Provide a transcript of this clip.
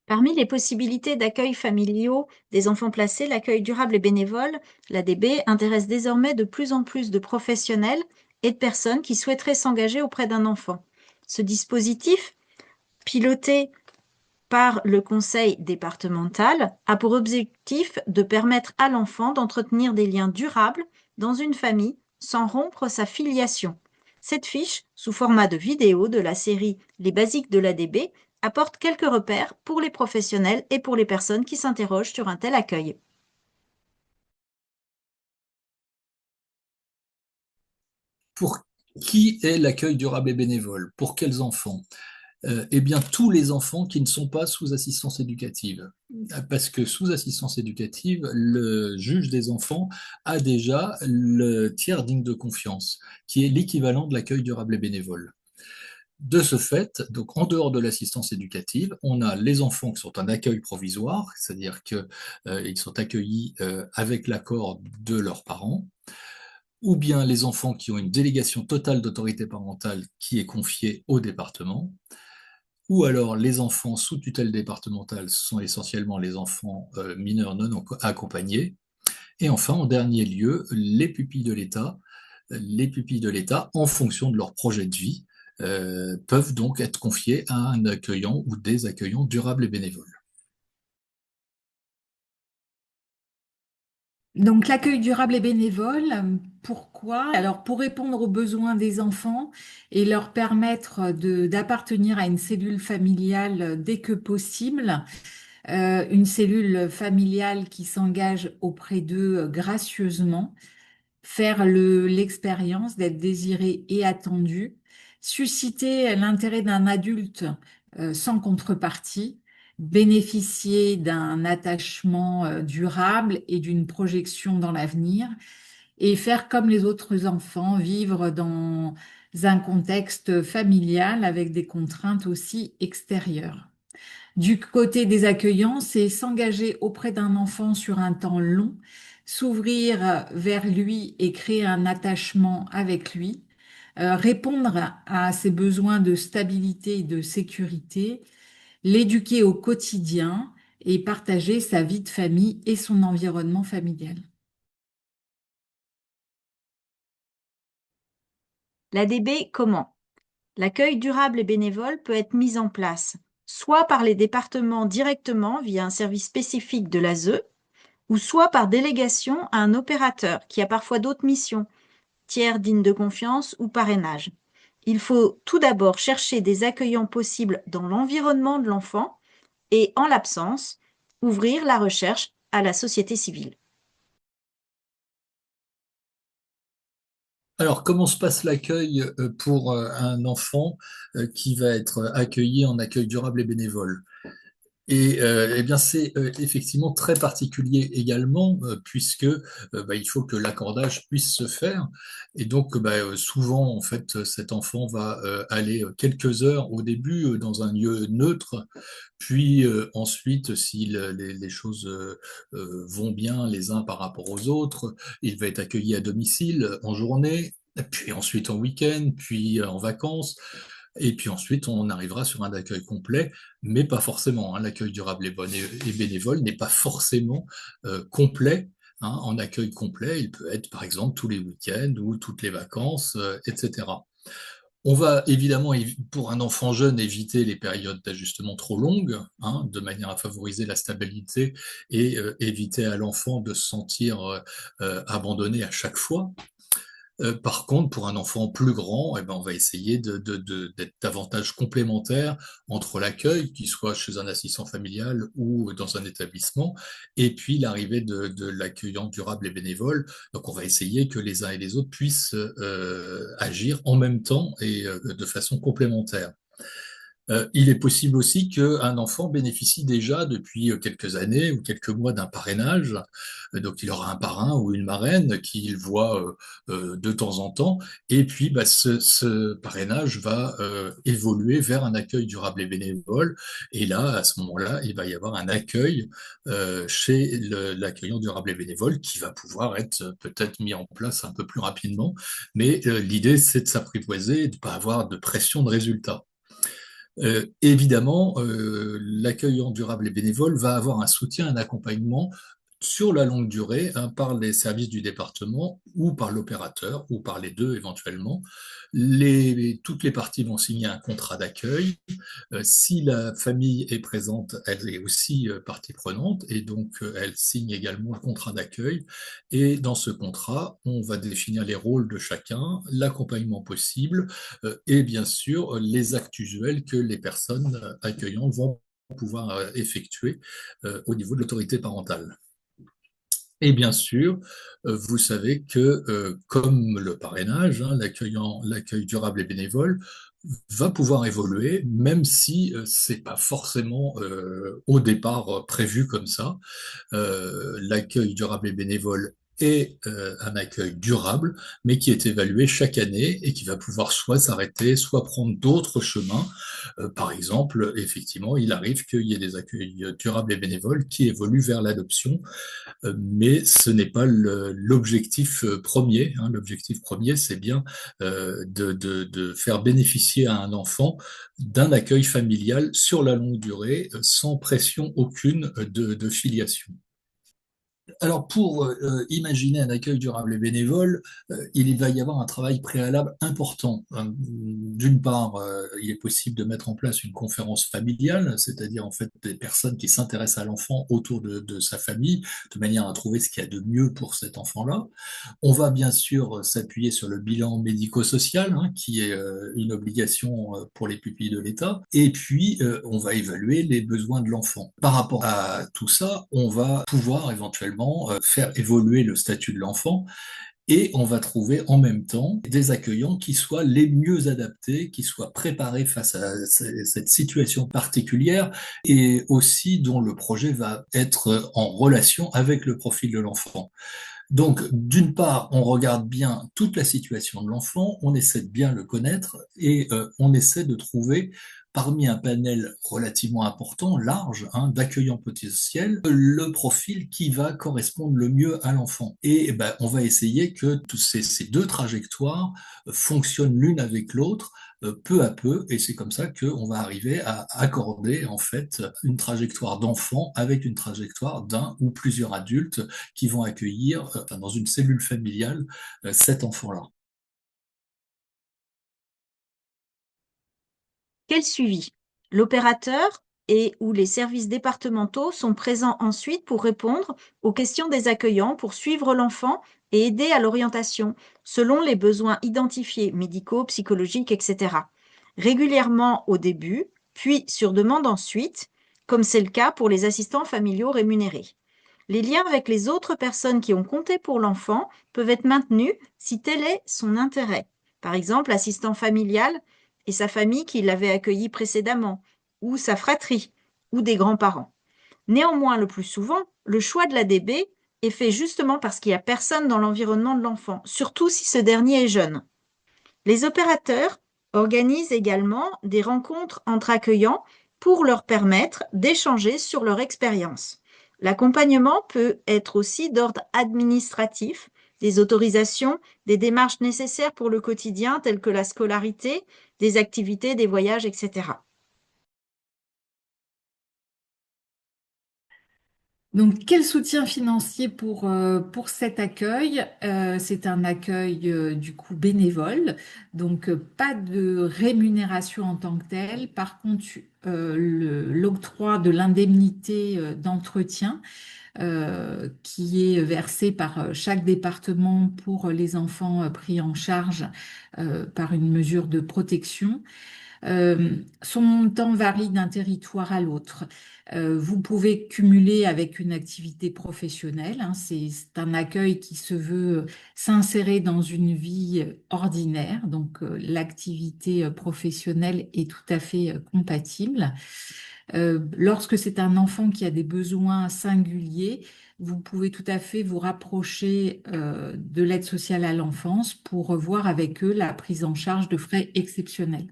Parmi les possibilités d'accueil familiaux des enfants placés, l'accueil durable et bénévole, l'ADB, intéresse désormais de plus en plus de professionnels et de personnes qui souhaiteraient s'engager auprès d'un enfant. Ce dispositif, piloté par le conseil départemental, a pour objectif de permettre à l'enfant d'entretenir des liens durables dans une famille sans rompre sa filiation. Cette fiche, sous format de vidéo de la série Les basiques de l'ADB, apporte quelques repères pour les professionnels et pour les personnes qui s'interrogent sur un tel accueil. Pour qui est l'accueil durable et bénévole? Pour quels enfants? Eh bien, tous les enfants qui ne sont pas sous assistance éducative. Parce que sous assistance éducative, le juge des enfants a déjà le tiers digne de confiance, qui est l'équivalent de l'accueil durable et bénévole. De ce fait, donc en dehors de l'assistance éducative, on a les enfants qui sont en accueil provisoire, c'est-à-dire qu'ils sont accueillis avec l'accord de leurs parents, ou bien les enfants qui ont une délégation totale d'autorité parentale qui est confiée au département, ou alors les enfants sous tutelle départementale sont essentiellement les enfants mineurs non accompagnés, et enfin, en dernier lieu, les pupilles de l'État, en fonction de leur projet de vie, peuvent donc être confiés à un accueillant ou des accueillants durables et bénévoles. Donc l'accueil durable et bénévole, pourquoi? Alors pour répondre aux besoins des enfants et leur permettre d'appartenir à une cellule familiale dès que possible, une cellule familiale qui s'engage auprès d'eux gracieusement, faire l'expérience d'être désiré et attendu, susciter l'intérêt d'un adulte sans contrepartie, bénéficier d'un attachement durable et d'une projection dans l'avenir, et faire comme les autres enfants, vivre dans un contexte familial avec des contraintes aussi extérieures. Du côté des accueillants, c'est s'engager auprès d'un enfant sur un temps long, s'ouvrir vers lui et créer un attachement avec lui, répondre à ses besoins de stabilité et de sécurité, l'éduquer au quotidien et partager sa vie de famille et son environnement familial. L'ADB, comment? L'accueil durable et bénévole peut être mis en place soit par les départements directement via un service spécifique de l'ASE, ou soit par délégation à un opérateur qui a parfois d'autres missions, tiers digne de confiance ou parrainage. Il faut tout d'abord chercher des accueillants possibles dans l'environnement de l'enfant et, en l'absence, ouvrir la recherche à la société civile. Alors, comment se passe l'accueil pour un enfant qui va être accueilli en accueil durable et bénévole? Et eh bien, c'est effectivement très particulier également, puisque il faut que l'accordage puisse se faire. Et donc, souvent, en fait, cet enfant va aller quelques heures au début dans un lieu neutre, puis ensuite, si les choses vont bien les uns par rapport aux autres, il va être accueilli à domicile en journée, puis ensuite en week-end, puis en vacances. Et puis ensuite, on arrivera sur un accueil complet, mais pas forcément, hein. L'accueil durable et bénévole n'est pas forcément complet, hein. En accueil complet, il peut être par exemple tous les week-ends ou toutes les vacances, etc. On va évidemment, pour un enfant jeune, éviter les périodes d'ajustement trop longues, hein, de manière à favoriser la stabilité et éviter à l'enfant de se sentir abandonné à chaque fois. Par contre, pour un enfant plus grand, eh ben, on va essayer d'être davantage complémentaire entre l'accueil, qu'il soit chez un assistant familial ou dans un établissement, et puis l'arrivée de l'accueillant durable et bénévole. Donc, on va essayer que les uns et les autres puissent agir en même temps et de façon complémentaire. Il est possible aussi qu'un enfant bénéficie déjà depuis quelques années ou quelques mois d'un parrainage. Donc, il aura un parrain ou une marraine qu'il voit de temps en temps. Et puis, ce parrainage va évoluer vers un accueil durable et bénévole. Et là, à ce moment-là, il va y avoir un accueil chez l'accueillant durable et bénévole qui va pouvoir être peut-être mis en place un peu plus rapidement. Mais l'idée, c'est de s'apprivoiser et de ne pas avoir de pression de résultat. Évidemment, l'accueillant durable et bénévole va avoir un soutien, un accompagnement sur la longue durée, hein, par les services du département ou par l'opérateur ou par les deux éventuellement. Toutes les parties vont signer un contrat d'accueil. Si la famille est présente, elle est aussi partie prenante et donc elle signe également le contrat d'accueil. Et dans ce contrat, on va définir les rôles de chacun, l'accompagnement possible et bien sûr les actes usuels que les personnes accueillantes vont pouvoir effectuer au niveau de l'autorité parentale. Et bien sûr, vous savez que, comme le parrainage, hein, l'accueil durable et bénévole va pouvoir évoluer, même si c'est pas forcément au départ prévu comme ça. L'accueil durable et bénévole est un accueil durable, mais qui est évalué chaque année et qui va pouvoir soit s'arrêter, soit prendre d'autres chemins. Par exemple, effectivement, il arrive qu'il y ait des accueils durables et bénévoles qui évoluent vers l'adoption, mais ce n'est pas l'objectif premier, hein. L'objectif premier, c'est bien de faire bénéficier à un enfant d'un accueil familial sur la longue durée, sans pression aucune de filiation. Alors, pour imaginer un accueil durable et bénévole, il va y avoir un travail préalable important. D'une part, il est possible de mettre en place une conférence familiale, c'est-à-dire en fait des personnes qui s'intéressent à l'enfant autour de sa famille, de manière à trouver ce qu'il y a de mieux pour cet enfant-là. On va bien sûr s'appuyer sur le bilan médico-social, hein, qui est une obligation pour les pupilles de l'État. Et puis, on va évaluer les besoins de l'enfant. Par rapport à tout ça, on va pouvoir éventuellement faire évoluer le statut de l'enfant. Et on va trouver en même temps des accueillants qui soient les mieux adaptés, qui soient préparés face à cette situation particulière et aussi dont le projet va être en relation avec le profil de l'enfant. Donc, d'une part, on regarde bien toute la situation de l'enfant, on essaie de bien le connaître et on essaie de trouver parmi un panel relativement important, large, hein, d'accueillants potentiels, le profil qui va correspondre le mieux à l'enfant. Et ben, on va essayer que ces deux trajectoires fonctionnent l'une avec l'autre peu à peu, et c'est comme ça qu'on va arriver à accorder en fait une trajectoire d'enfant avec une trajectoire d'un ou plusieurs adultes qui vont accueillir dans une cellule familiale cet enfant-là. Quel suivi? L'opérateur et ou les services départementaux sont présents ensuite pour répondre aux questions des accueillants, pour suivre l'enfant et aider à l'orientation selon les besoins identifiés, médicaux, psychologiques, etc. Régulièrement au début, puis sur demande ensuite, comme c'est le cas pour les assistants familiaux rémunérés. Les liens avec les autres personnes qui ont compté pour l'enfant peuvent être maintenus si tel est son intérêt. Par exemple, l'assistant familial et sa famille qui l'avait accueilli précédemment, ou sa fratrie, ou des grands-parents. Néanmoins, le plus souvent, le choix de l'ADB est fait justement parce qu'il n'y a personne dans l'environnement de l'enfant, surtout si ce dernier est jeune. Les opérateurs organisent également des rencontres entre accueillants pour leur permettre d'échanger sur leur expérience. L'accompagnement peut être aussi d'ordre administratif, des autorisations, des démarches nécessaires pour le quotidien telles que la scolarité, des activités, des voyages, etc. Donc, quel soutien financier pour cet accueil? C'est un accueil du coup bénévole, donc pas de rémunération en tant que telle. Par contre, l'octroi de l'indemnité d'entretien qui est versée par chaque département pour les enfants pris en charge par une mesure de protection. Son montant varie d'un territoire à l'autre. Vous pouvez cumuler avec une activité professionnelle, hein. C'est un accueil qui se veut s'insérer dans une vie ordinaire. Donc, l'activité professionnelle est tout à fait compatible. Lorsque c'est un enfant qui a des besoins singuliers, vous pouvez tout à fait vous rapprocher de l'aide sociale à l'enfance pour voir avec eux la prise en charge de frais exceptionnels.